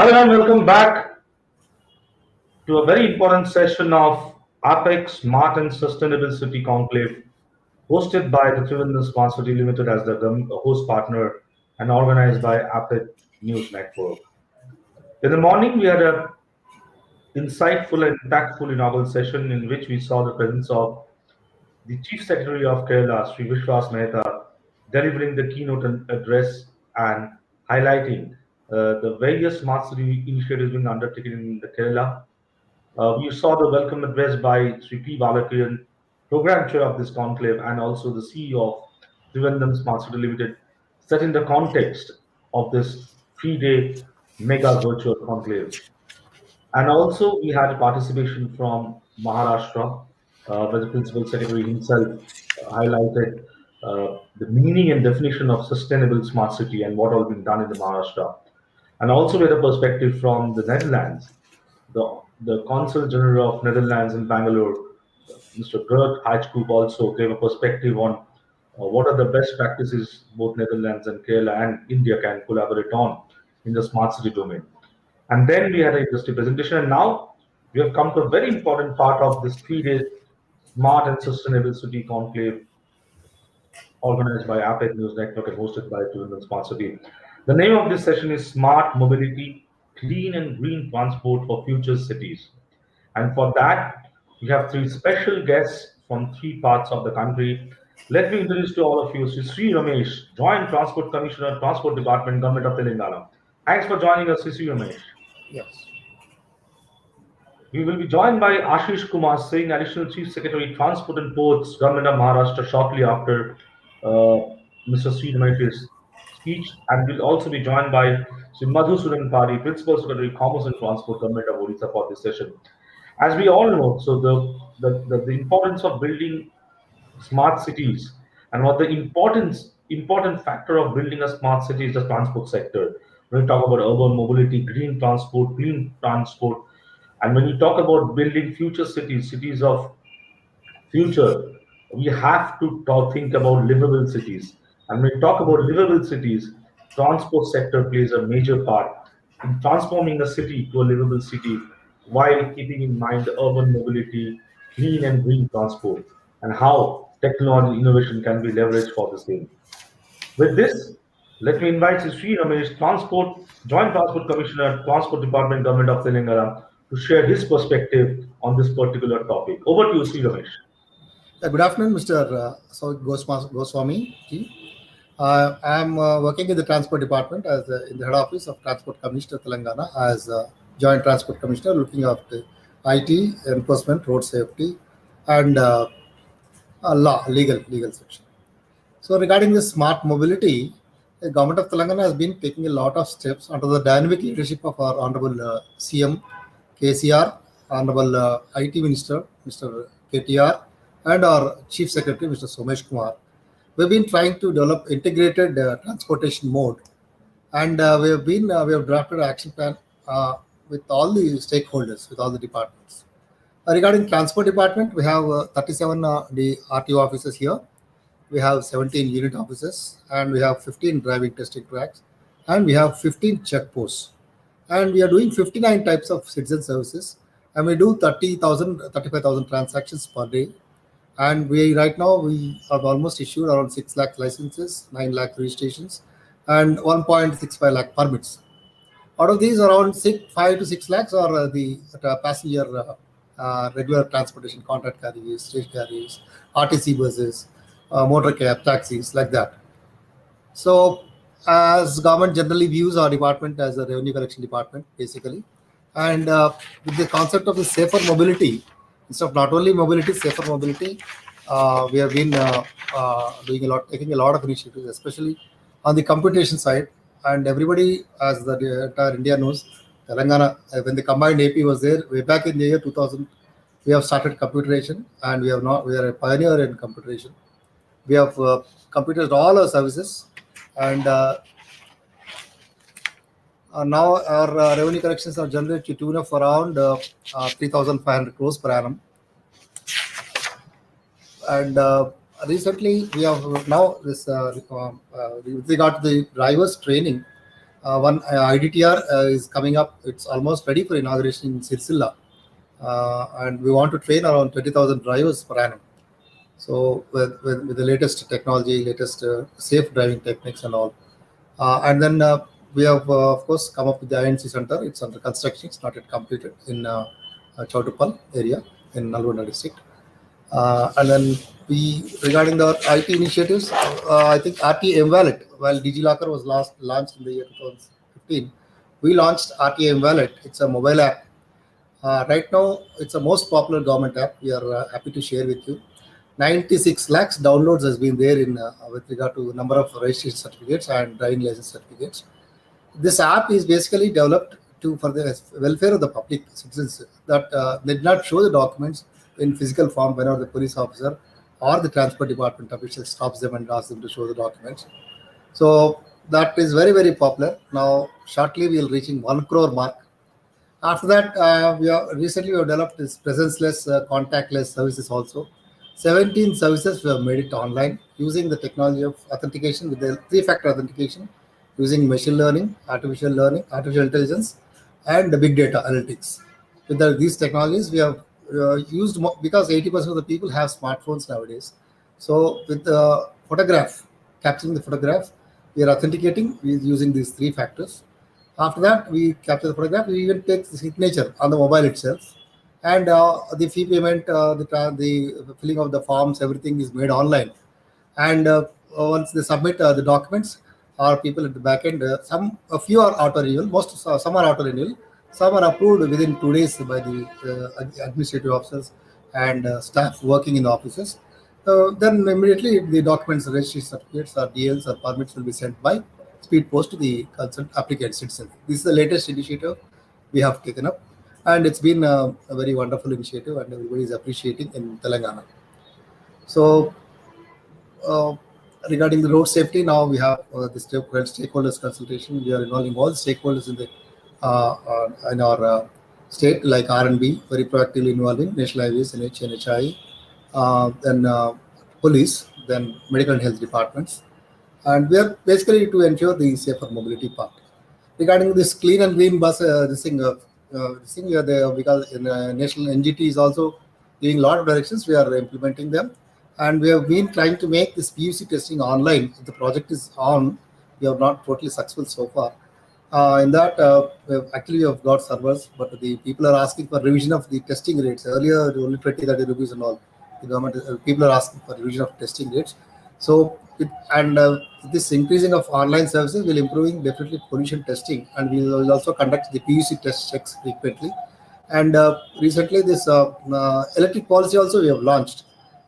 Hello and welcome back to a very important session of APAC Smart and Sustainable City Conclave, hosted by the Thiruvananthapuram Smart City Limited as the host partner and organized by APAC News Network. In the morning, we had a insightful and impactful inaugural session in which we saw the presence of the Chief Secretary of Kerala, Sri Vishwas Mehta, delivering the keynote address and highlighting the various smart city initiatives being undertaken in the Kerala. We saw the welcome address by Sri P. Balakiran, Program Chair of this conclave, and also the CEO of Trivandrum Smart City Limited, setting the context of this 3-day mega virtual conclave. And also, we had participation from Maharashtra, where the Principal Secretary himself highlighted the meaning and definition of sustainable smart city and what all been done in the Maharashtra. And also, we had a perspective from the Netherlands. The Consul General of Netherlands in Bangalore, Mr. Govt also gave a perspective on what are the best practices both Netherlands and Kerala and India can collaborate on in the smart city domain. And then we had an industry presentation. And now we have come to a very important part of this 3-day Smart and Sustainable City Conclave organized by APAC News Network and hosted by Tourism Smart City. The name of this session is Smart Mobility, Clean and Green Transport for Future Cities. And for that, we have three special guests from three parts of the country. Let me introduce to all of you Sri Ramesh, Joint Transport Commissioner, Transport Department, Government of Telangana. Thanks for joining us, Sri Ramesh. Yes. We will be joined by Ashish Kumar Singh, Additional Chief Secretary, Transport and Ports, Government of Maharashtra, shortly after Mr. Sri Ramesh's speech. And we'll also be joined by Sri Madhusudan Pari, Principal Secretary, Commerce and Transport, Government of Odisha for this session. As we all know, so the importance of building smart cities and what the important factor of building a smart city is the transport sector. When we talk about urban mobility, green transport, clean transport, and when you talk about building future cities, cities of future, we have to think about livable cities. And when we talk about livable cities, transport sector plays a major part in transforming a city to a livable city while keeping in mind the urban mobility, clean and green transport, and how technology innovation can be leveraged for the same. With this, let me invite Sri Ramesh, Joint Transport Commissioner, Transport Department, Government of Telangana, to share his perspective on this particular topic. Over to you, Sri Ramesh. Good afternoon, Mr. Goswami. I am working in the Transport Department as in the head office of Transport Commissioner Telangana as Joint Transport Commissioner, looking after IT, enforcement, road safety, and legal section. So regarding the smart mobility, the Government of Telangana has been taking a lot of steps under the dynamic leadership of our Honorable CM KCR, Honorable IT Minister Mr. KTR, and our Chief Secretary Mr. Somesh Kumar. We've been trying to develop integrated transportation mode, and we have drafted an action plan with all the stakeholders, with all the departments. Regarding transport department, we have 37 the RTO offices here. We have 17 unit offices, and we have 15 driving testing tracks, and we have 15 checkposts. And we are doing 59 types of citizen services, and we do 35,000 transactions per day. And we have almost issued around 6 lakh licenses, 9 lakh registrations, and 1.65 lakh permits. Out of these, around 5 to 6 lakhs are the passenger regular transportation, contract carriers, stage carriers, RTC buses, motor cab, taxis, like that. So, as government generally views our department as a revenue collection department, basically, and with the concept of the safer mobility, instead of not only mobility, safer mobility, we have been taking a lot of initiatives, especially on the computation side. And everybody, as the entire India knows, Telangana, when the combined AP was there, way back in the year 2000, we have started computerization, and we are a pioneer in computerization. We have computerized all our services, and now our revenue collections are generated to tune of around 3,500 crores per annum. And recently, we have now this with regard to the drivers training, One IDTR is coming up. It's almost ready for inauguration in Sirsilla. And we want to train around 20,000 drivers per annum. So with the latest technology, latest safe driving techniques and all. And then we have, of course, come up with the INC Center. It's under construction. It's not yet completed in Chautupal area in Nalgonda district. And then regarding the IT initiatives, I think RTA Wallet, while DigiLocker was last launched in the year 2015, we launched RTA Wallet. It's a mobile app. Right now, it's the most popular government app. We are happy to share with you. 96 lakhs downloads has been there in with regard to number of registration certificates and driving license certificates. This app is basically developed for the welfare of the public citizens that did not show the documents in physical form whenever the police officer or the transport department official stops them and asks them to show the documents. So that is very, very popular. Now, shortly we will reaching 1 crore mark. After that, recently we have developed this presence-less, contactless services also. 17 services we have made it online using the technology of authentication with the three-factor authentication, using machine learning, artificial intelligence, and the big data analytics. With these technologies, we have used because 80% of the people have smartphones nowadays. So with the photograph, capturing the photograph, we are authenticating using these three factors. After that, we capture the photograph. We even take the signature on the mobile itself, and the fee payment, the filling of the forms, everything is made online. And once they submit the documents, our people at the back end, a few are auto renewal, some are auto renewal, some are approved within 2 days by the administrative officers and staff working in the offices. Then immediately the documents, registration certificates, or DLs or permits will be sent by speed post to the concerned applicant citizen. This is the latest initiative we have taken up, and it's been a very wonderful initiative, and everybody is appreciating in Telangana. So, regarding the road safety, now we have the stakeholders consultation. We are involving all the stakeholders in our state, like R&B, very proactively involving National Highways, NH, NHI, then police, then medical and health departments, and we are basically to ensure the safer mobility part. Regarding this clean and green bus, because in, national NGT is also giving a lot of directions. We are implementing them, and we have been trying to make this PUC testing online. The project is on. We are not totally successful so far. In that, we have got servers, but the people are asking for revision of the testing rates. Earlier, only 20-30 rupees and all. The government, people are asking for revision of testing rates. So, this increasing of online services will improving definitely pollution testing, and we will also conduct the PUC test checks frequently. And recently, this electric policy also we have launched.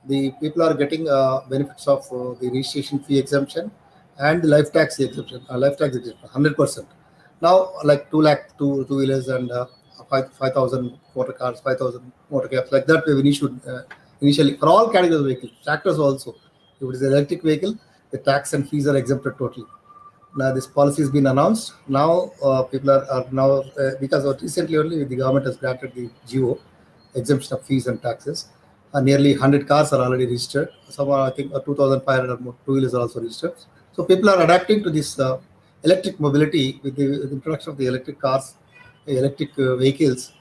The people are getting benefits of the registration fee exemption and the life tax exemption, 100%. Now, like 2 lakh two-wheelers and 5,000 motor cars, 5,000 motor cabs, like that we have issued initially for all categories of vehicles, tractors also. If it is an electric vehicle, the tax and fees are exempted totally. Now this policy has been announced. Now people are now because recently only the government has granted the GO exemption of fees and taxes. Nearly 100 cars are already registered. Some are, I think, 2,500 more two-wheelers are also registered. So people are adapting to this electric mobility with the introduction of the electric cars, electric vehicles.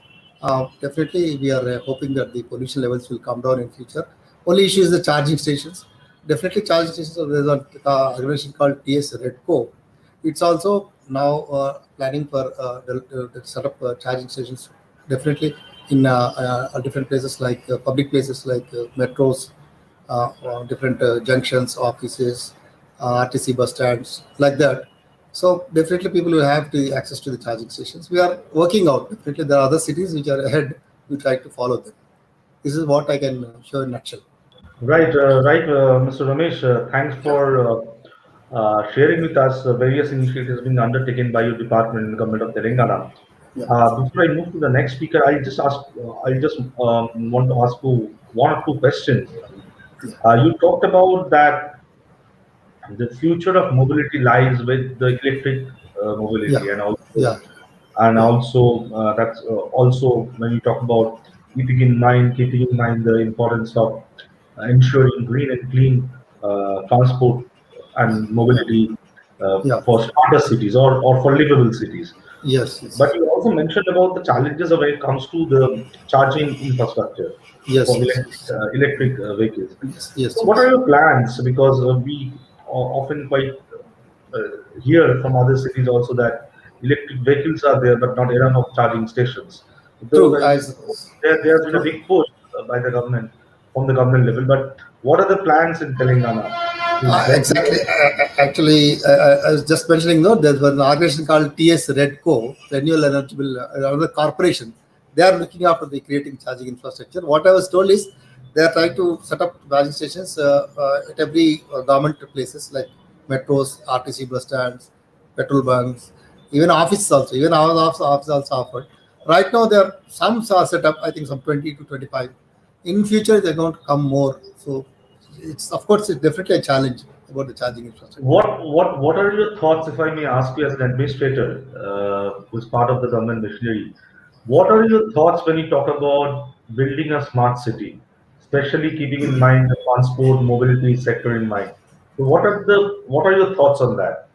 Definitely, we are hoping that the pollution levels will come down in future. Only issue is the charging stations. Definitely, charging stations. So there's an organization called TS Redco. It's also now planning for the set up charging stations. Definitely in different places like public places like metros, different junctions, offices, RTC bus stands, like that. So definitely people will have the access to the charging stations. We are working out. Definitely there are other cities which are ahead. We try to follow them. This is what I can show in a nutshell. Right, Mr. Ramesh. Thanks Yeah, for sharing with us various initiatives being undertaken by your department in the government of Telangana. yeah, Before I move to the next speaker, I just want to ask you one or two questions. yeah, You talked about that the future of mobility lies with the electric yeah, mobility, and yeah, yeah, also that's also when you talk about keeping in mind the importance of ensuring green and clean transport yeah, and yeah, mobility Yeah. for smarter cities or for livable cities. Yes. But Yes. you also mentioned about the challenges when it comes to the charging infrastructure Yes. for Yes. Yes. electric vehicles. Yes. Yes. So what are Yes. your plans? Because we often quite uh, hear from other cities also that electric vehicles are there, but not enough of charging stations. Though True. As there has been a true. big push by the government from the government level. But what are the plans in Telangana to get Exactly. more? Actually, I was just mentioning, no, there's one organization called TS Redco, Renewable Energy Bill, another corporation. They are looking after the creating charging infrastructure. What I was told is they are trying to set up charging stations at every government places like metros, RTC bus stands, petrol bunks, even offices also. Even our office also offered. Right now, there are some are set up. I think some 20 to 25. In future, they're going to come more. So it's of course it's definitely a challenge about the charging infrastructure. What are your thoughts, if I may ask you, as an administrator who's part of the government machinery? What are your thoughts when you talk about building a smart city, especially keeping in mind the transport mobility sector in mind? So what are your thoughts on that?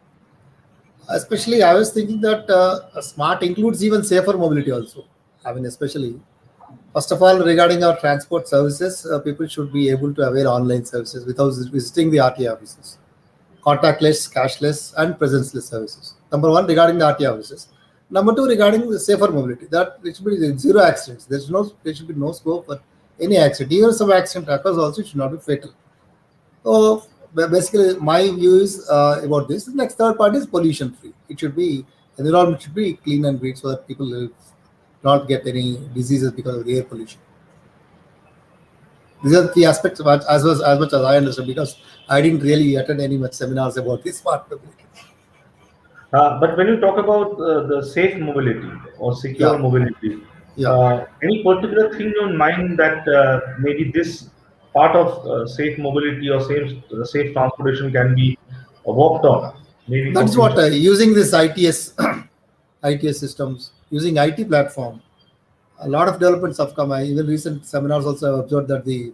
Especially, I was thinking that smart includes even safer mobility also. I mean, especially first of all, regarding our transport services, people should be able to avail online services without visiting the RTA offices. Contactless, cashless, and presenceless services. Number one, regarding the RTA offices. Number two, regarding the safer mobility, that it should be zero accidents. There should be no scope for any accident. Even if some accident occurs, also it should not be fatal. So basically, my view is about this. The next third part is pollution free. It should be environment should be clean and green so that people will not get any diseases because of the air pollution. These are the three aspects as much as I understand because I didn't really attend any much seminars about this smart mobility. But when you talk about the safe mobility or secure Yeah, mobility, yeah. any particular thing in mind that maybe this part of safe mobility or safe transportation can be worked on, maybe That for is what future? using this ITS ITS systems, using IT platform. A lot of developments have come. I even recent seminars also have observed that the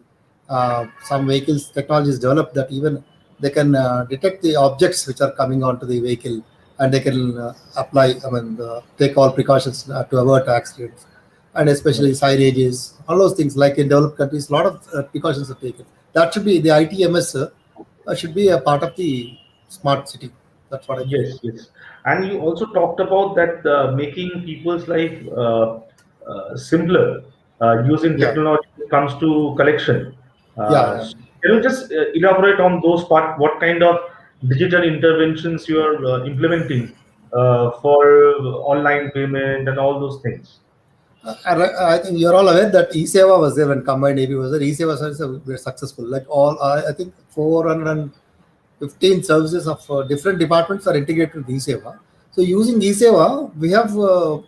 some vehicles technology is developed that even they can detect the objects which are coming onto the vehicle and they can apply. I mean, take all precautions to avoid accidents, and especially signages, all those things. Like in developed countries, a lot of precautions are taken. That should be the ITMS should be a part of the smart city. That's what I feel. Yes, yes. And you also talked about that making people's life simpler using Yeah, technology when it comes to collection. yeah. Can you just elaborate on those part? What kind of digital interventions you are implementing for online payment and all those things? I think you're all aware that e-Seva was there when combined AB was there. E-Seva services were successful. Like all, I think 415 services of different departments are integrated with e-Seva. So using e-Seva, we have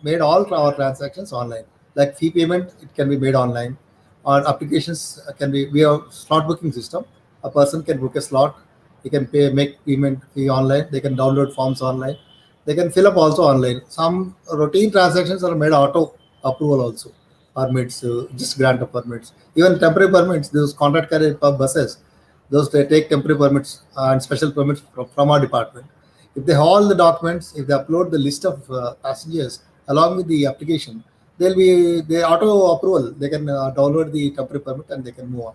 made all our transactions online. Like fee payment, it can be made online. Our applications can be, we have slot booking system. A person can book a slot. They can make payment fee online. They can download forms online. They can fill up also online. Some routine transactions are made auto approval also. Permits, just grant of permits. Even temporary permits, those contract carrier buses, those they take temporary permits and special permits from our department. If they have all the documents, if they upload the list of passengers along with the application, they'll be the auto approval. They can download the temporary permit and they can move on.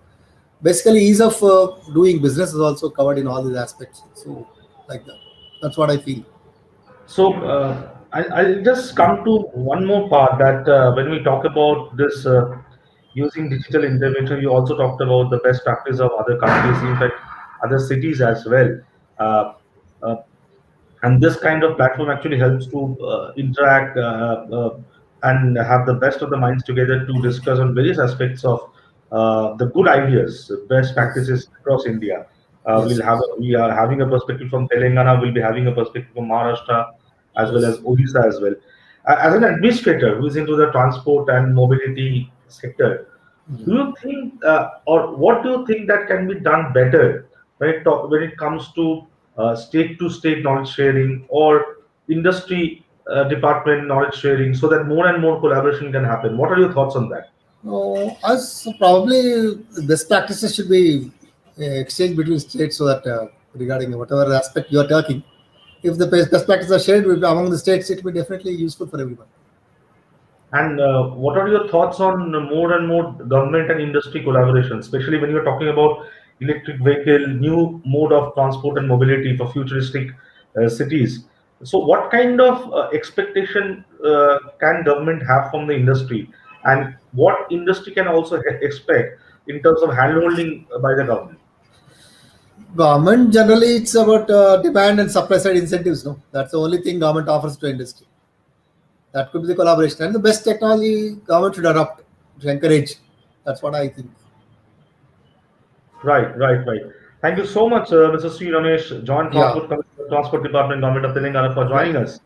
Basically, ease of doing business is also covered in all these aspects. So, like that. That's what I feel. So I'll just come to one more part that when we talk about this using digital intervention, you also talked about the best practice of other countries, in fact, other cities as well. Uh, uh, and this kind of platform actually helps to interact and have the best of the minds together to discuss on various aspects of the good ideas, best Yes. practices across India. Yes. Yes. We are having a perspective from Telangana. We'll be having a perspective from Maharashtra as well as Yes. Odisha as well. As an administrator who is into the transport and mobility sector, do Mm. you think, or what do you think that can be done better when it comes to state knowledge sharing or industry department knowledge sharing so that more and more collaboration can happen? What are your thoughts on that? As probably best practices should be exchanged between states so that regarding whatever aspect you are talking, if the best practices are shared among the states, it will be definitely useful for everyone. And what are your thoughts on more and more government and industry collaboration, especially when you're talking about electric vehicle, new mode of transport and mobility for futuristic cities? So, what kind of expectation can government have from the industry, and what industry can also expect in terms of handholding by the government? Government generally it's about demand and supply side incentives. No, that's the only thing government offers to industry. That could be the collaboration and the best technology government should adopt to encourage. That's what I think. Right, right, right. Thank you so much, Mr. Sri Ramesh, Joint Yeah, Transport Department, Government of Telangana, for yeah. joining us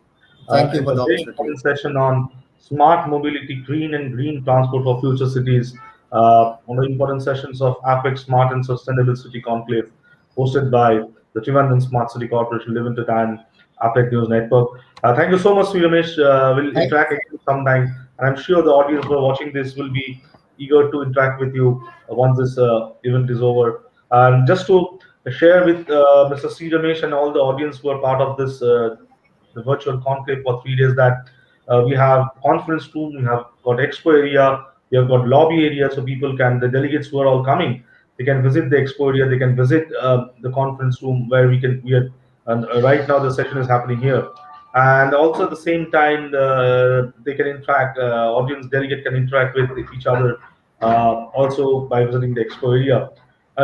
Thank you in for a the very opportunity. important session on smart mobility, green and green transport for future cities. One of the important sessions of APEC Smart and Sustainable City Conclave, hosted by the Trivandrum Smart City Corporation Limited and APEC News Network. Thank you so much, Sri Ramesh. We'll Thank, interact again sometime, and I'm sure the audience who are watching this will be eager to interact with you once this event is over. And just to share with Mr. C. Ramesh and all the audience who are part of this the virtual conclave for 3 days, that we have conference room, we have got expo area, we have got lobby area, so people can, the delegates who are all coming, they can visit the expo area, they can visit the conference room where we are, and right now the session is happening here. And also at the same time, they can interact, audience delegate can interact with each other also by visiting the expo area.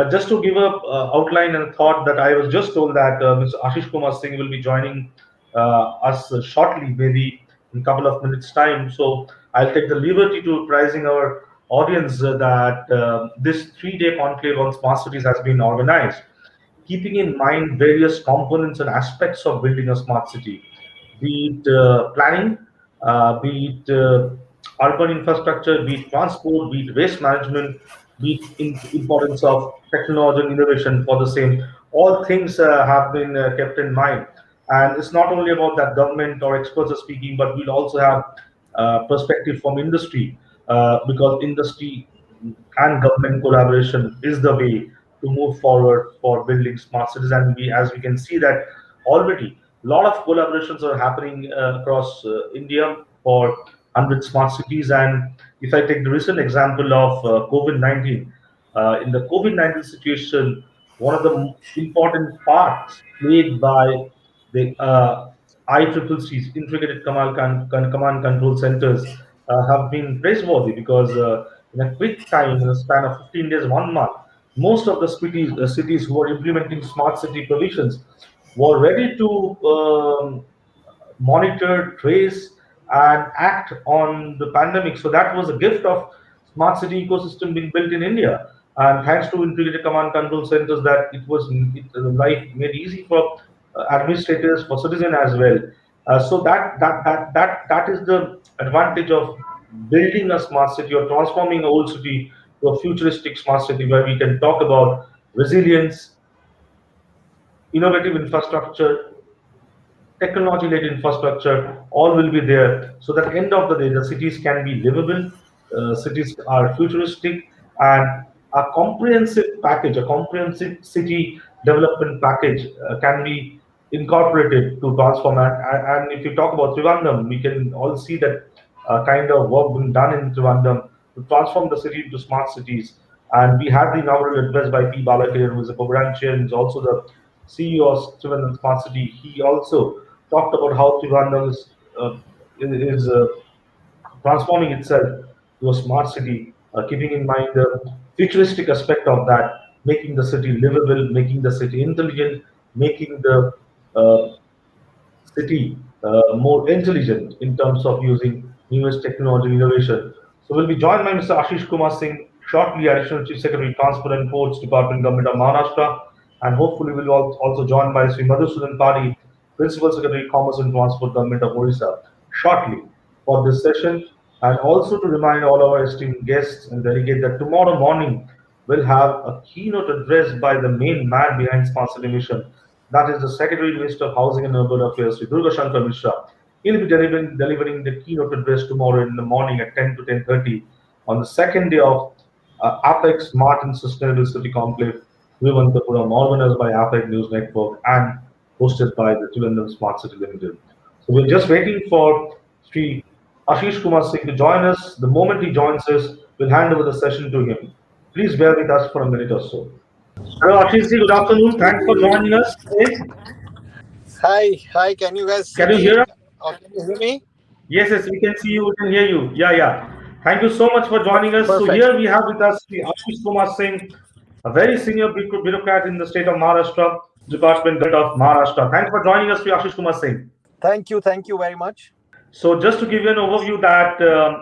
Just to give a outline and a thought, that I was just told that Mr. Ashish Kumar Singh will be joining us shortly, maybe in a couple of minutes' time. So I'll take the liberty to apprising our audience that this 3 day conclave on smart cities has been organized, keeping in mind various components and aspects of building a smart city, be it planning, be it urban infrastructure, be it transport, be it waste management, be it importance of technology and innovation for the same. All things have been kept in mind. And it's not only about that government or experts are speaking, but we'll also have perspective from industry, because industry and government collaboration is the way to move forward for building smart cities. And as we can see that already a lot of collaborations are happening across India for 100 smart cities. And if I take the recent example of COVID-19, in the COVID-19 situation, one of the important parts played by the ICCC's integrated command control centers have been praiseworthy, because in a quick time, in a span of 15 days, 1 month, most of the cities who are implementing smart city provisions were ready to monitor, trace, and act on the pandemic. So that was a gift of smart city ecosystem being built in India. And thanks to integrated command control centers, that life made easy for administrators, for citizen as well. So that is the advantage of building a smart city or transforming a old city to a futuristic smart city, where we can talk about resilience, innovative infrastructure, technology-led infrastructure, all will be there. So that end of the day, the cities can be livable, cities are futuristic, and a comprehensive city development package can be incorporated to transform. And if you talk about Trivandrum, we can all see that kind of work being done in Trivandrum to transform the city into smart cities. And we had the inaugural address by P. Balakiran, who is a program chair and is also the CEO of Trivandrum Smart City. He also talked about how Trivandrum is transforming itself to a smart city, keeping in mind the futuristic aspect of that, making the city livable, making the city intelligent, making the uh, city more intelligent in terms of using newest technology and innovation. So we'll be joined by Mr. Ashish Kumar Singh shortly, Additional Chief Secretary, Transport and Ports Department, Government of Maharashtra, and hopefully we'll also joined by Sri Madhusudan Padi, Principal Secretary, Commerce and Transport, Government of Odisha, shortly for this session. And also to remind all our esteemed guests and delegates that tomorrow morning we'll have a keynote address by the main man behind Smart City Mission, that is the Secretary Minister of Housing and Urban Affairs, Sri Durga Shankar Mishra. He'll be delivering the keynote address tomorrow in the morning at 10 to 10:30 on the second day of APEC Smart and Sustainable City Conclave, Thiruvananthapuram, organized by APEC News Network and hosted by the Thiruvananthapuram Smart City Limited. So we're just waiting for Sri Ashish Kumar Singh to join us. The moment he joins us, we'll hand over the session to him. Please bear with us for a minute or so. Hello, Ashish ji. Good afternoon. Thanks for joining us today. Hi. Can you guys see Can you me? hear us? Or can you hear me? Yes, yes, we can see you, we can hear you. Yeah, yeah. Thank you so much for joining us. So Perfect. here we have with us Sri Ashish Kumar Singh, a very senior bureaucrat in the state of Maharashtra, Department of Maharashtra. Thanks for joining us, Sri Ashish Kumar Singh. Thank you very much. So just to give you an overview that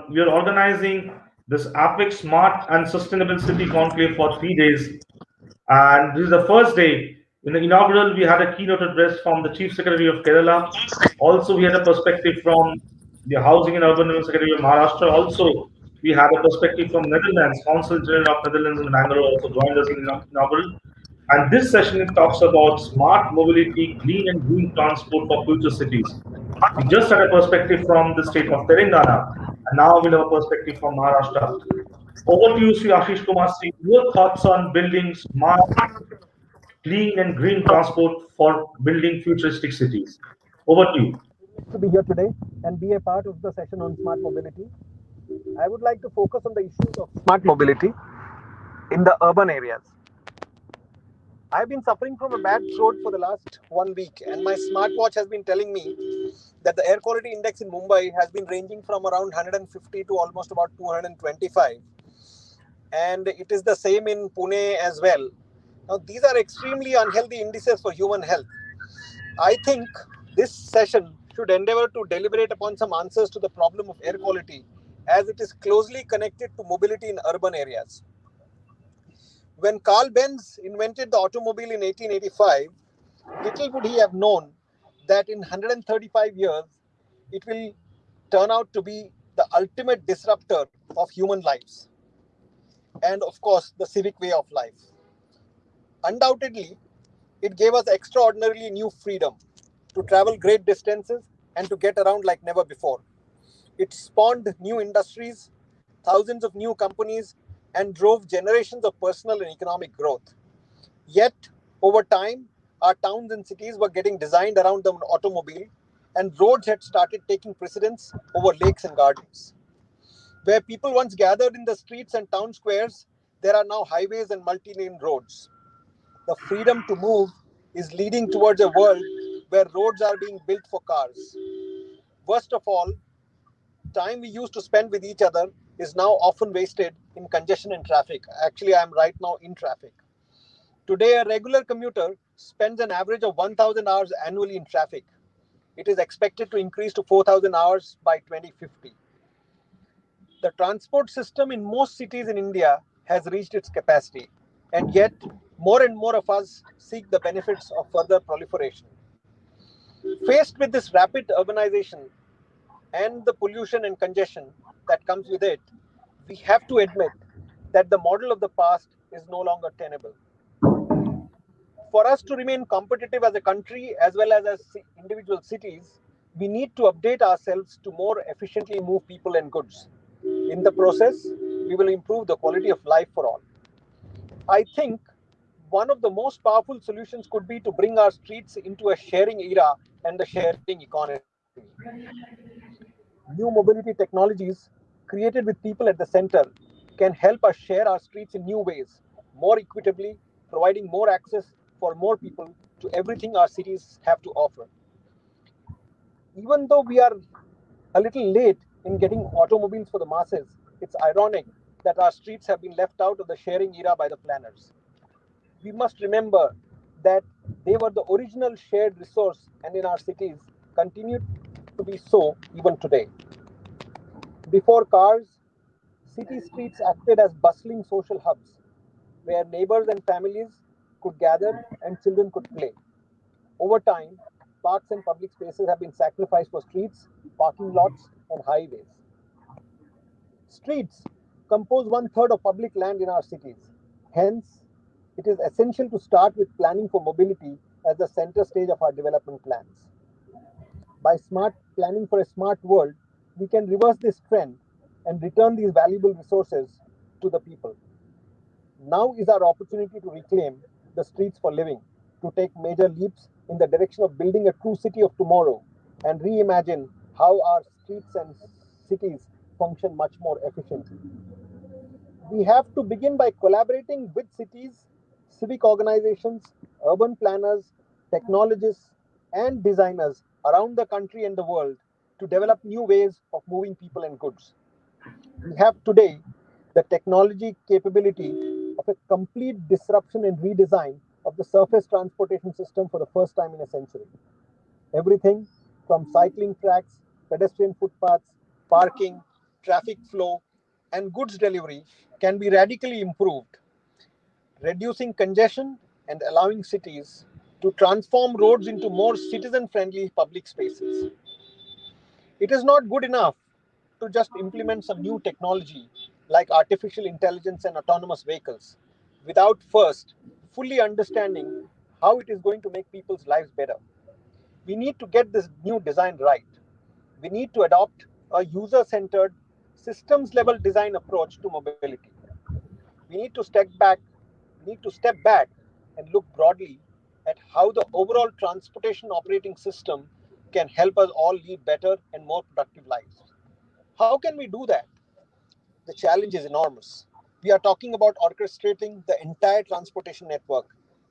we are organizing this APAC Smart and Sustainable City Conclave for 3 days. And this is the first day. In the inaugural, we had a keynote address from the Chief Secretary of Kerala. Also, we had a perspective from the Housing and Urban Development Secretary of Maharashtra. Also, we had a perspective from Netherlands. Consul General of Netherlands in Bangalore also joined us in the inaugural. And this session talks about smart mobility, clean and green transport for future cities. We just had a perspective from the state of Telangana, and now we'll have a perspective from Maharashtra. Over to you, Sri Ashish Kumar Singh. Your thoughts on building smart, clean, and green transport for building futuristic cities. Over to you. To be here today and be a part of the session on smart mobility. I would like to focus on the issues of smart mobility in the urban areas. I've been suffering from a bad throat for the last 1 week, and my smartwatch has been telling me that the air quality index in Mumbai has been ranging from around 150 to almost about 225, and it is the same in Pune as well. Now, these are extremely unhealthy indices for human health. I think this session should endeavor to deliberate upon some answers to the problem of air quality, as it is closely connected to mobility in urban areas. When Carl Benz invented the automobile in 1885, little would he have known that in 135 years, it will turn out to be the ultimate disruptor of human lives and, of course, the civic way of life. Undoubtedly, it gave us extraordinarily new freedom to travel great distances and to get around like never before. It spawned new industries, thousands of new companies, and drove generations of personal and economic growth. Yet, over time, our towns and cities were getting designed around the automobile, and roads had started taking precedence over lakes and gardens. Where people once gathered in the streets and town squares, there are now highways and multi-lane roads. The freedom to move is leading towards a world where roads are being built for cars. Worst of all, time we used to spend with each other is now often wasted in congestion and traffic. Actually, I am right now in traffic. Today, a regular commuter spends an average of 1,000 hours annually in traffic. It is expected to increase to 4,000 hours by 2050. The transport system in most cities in India has reached its capacity, and yet more and more of us seek the benefits of further proliferation. Faced with this rapid urbanization and the pollution and congestion that comes with it, we have to admit that the model of the past is no longer tenable. For us to remain competitive as a country as well as individual cities, we need to update ourselves to more efficiently move people and goods. In the process, we will improve the quality of life for all. I think one of the most powerful solutions could be to bring our streets into a sharing era and the sharing economy. New mobility technologies created with people at the center can help us share our streets in new ways, more equitably, providing more access for more people to everything our cities have to offer. Even though we are a little late in getting automobiles for the masses, it's ironic that our streets have been left out of the sharing era by the planners. We must remember that they were the original shared resource and in our cities continue to be so even today. Before cars, city streets acted as bustling social hubs where neighbors and families could gather and children could play. Over time, parks and public spaces have been sacrificed for streets, parking lots, and highways. Streets compose one third of public land in our cities. Hence, it is essential to start with planning for mobility as the center stage of our development plans. By smart planning for a smart world, we can reverse this trend and return these valuable resources to the people. Now is our opportunity to reclaim the streets for living to take major leaps in the direction of building a true city of tomorrow and reimagine how our streets and cities function much more efficiently. We have to begin by collaborating with cities, civic organizations, urban planners, technologists, and designers around the country and the world to develop new ways of moving people and goods. We have today the technology capability of a complete disruption and redesign of the surface transportation system for the first time in a century. Everything from cycling tracks, pedestrian footpaths, parking, traffic flow, and goods delivery can be radically improved, reducing congestion and allowing cities to transform roads into more citizen friendly public spaces. It is not good enough to just implement some new technology like artificial intelligence and autonomous vehicles without first fully understanding how it is going to make people's lives better. We need to get this new design right. We need to adopt a user centered, systems level design approach to mobility. We need to step back and look broadly at how the overall transportation operating system can help us all lead better and more productive lives. How can we do that? The challenge is enormous. We are talking about orchestrating the entire transportation network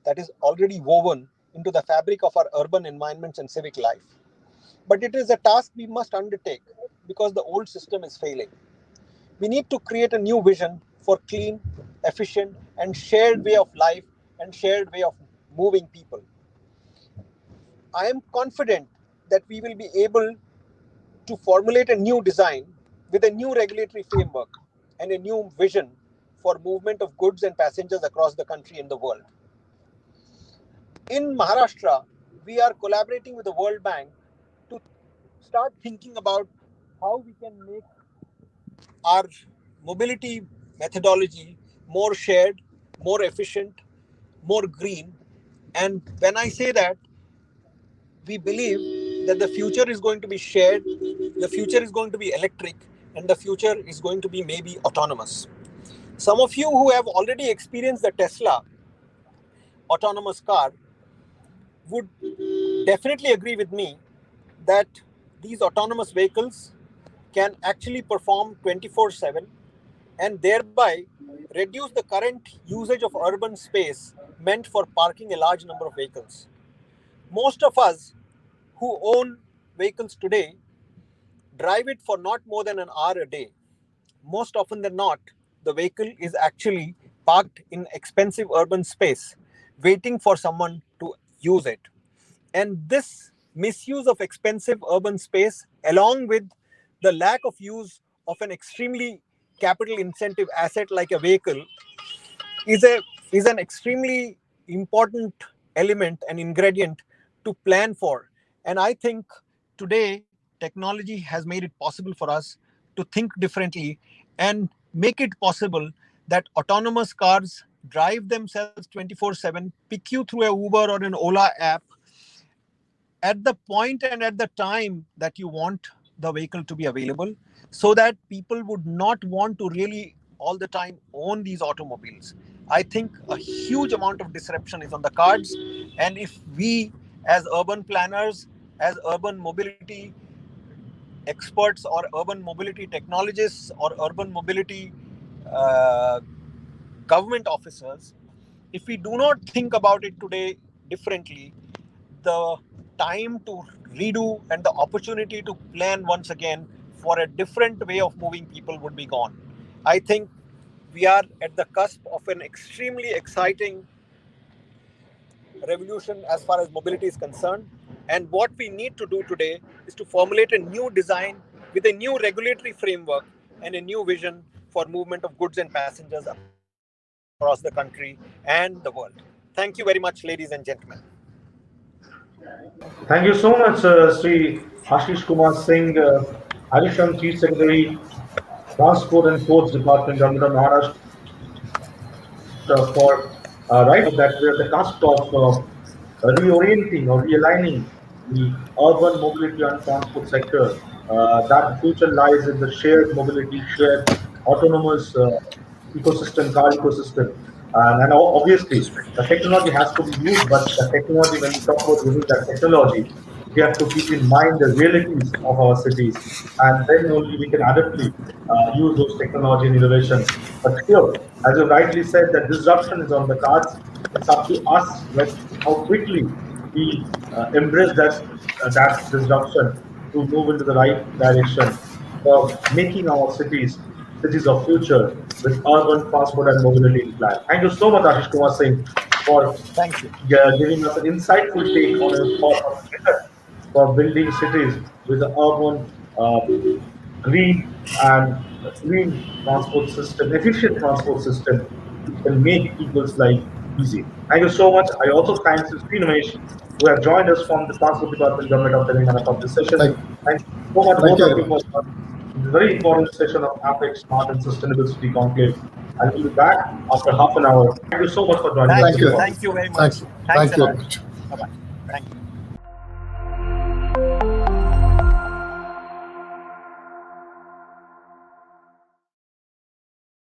that is already woven into the fabric of our urban environments and civic life. But it is a task we must undertake because the old system is failing. We need to create a new vision for clean, efficient, and shared way of life and shared way of moving people. I am confident that we will be able to formulate a new design with a new regulatory framework and a new vision for movement of goods and passengers across the country and the world. In Maharashtra, we are collaborating with the World Bank to start thinking about how we can make our mobility methodology more shared, more efficient, more green. And when I say that, we believe that the future is going to be shared, the future is going to be electric, and the future is going to be maybe autonomous. Some of you who have already experienced the Tesla autonomous car would definitely agree with me that these autonomous vehicles can actually perform 24/7 and thereby reduce the current usage of urban space meant for parking a large number of vehicles. Most of us who own vehicles today drive it for not more than an hour a day. Most often than not, the vehicle is actually parked in expensive urban space, waiting for someone to use it. And this misuse of expensive urban space, along with the lack of use of an extremely capital incentive asset like a vehicle, is an extremely important element and ingredient to plan for. And I think today technology has made it possible for us to think differently and make it possible that autonomous cars drive themselves 24/7, pick you through a Uber or an Ola app at the point and at the time that you want the vehicle to be available, so that people would not want to really all the time own these automobiles. I think a huge amount of disruption is on the cards, and if we as urban planners, as urban mobility experts or urban mobility technologists or urban mobility uh, government officers, if we do not think about it today differently, the time to redo and the opportunity to plan once again for a different way of moving people would be gone. I think we are at the cusp of an extremely exciting revolution as far as mobility is concerned. And what we need to do today is to formulate a new design with a new regulatory framework and a new vision for movement of goods and passengers across the country and the world. Thank you very much, ladies and gentlemen. Thank you so much, Sri Ashish Kumar Singh, Additional Chief Secretary, Transport and Ports Department, Govt of Maharashtra, for right now that we're at the cusp of reorienting or realigning the urban mobility and transport sector. That the future lies in the shared mobility, shared autonomous ecosystem, car ecosystem. And obviously, the technology has to be used, but the technology, when we talk about using that technology, we have to keep in mind the realities of our cities, and then only we can adeptly use those technology and innovation. But still, as you rightly said, that disruption is on the cards. It's up to us how quickly we embrace that disruption to move into the right direction for making our cities of future with urban transport and mobility plan. Thank you so much, Ashish Kumar Singh, for Thank you. giving us an insightful take on your thought of vision for building cities with an urban, green and clean transport system, efficient transport system, which can make people's life easy. Thank you so much. I also thank Sri Ramesh, who have joined us from the Transport Department, Government of Telangana, for this session. Thank, Thank you so much, thank both you of very you, for much. this very important session of APEC Smart and Sustainable City Conclave. And we'll be back after half an hour. Thank you so much for joining us Thank in the you. podcast. Thank you very Thank much. you. Thanks Thank a you lot. very much. Bye bye. Thank you.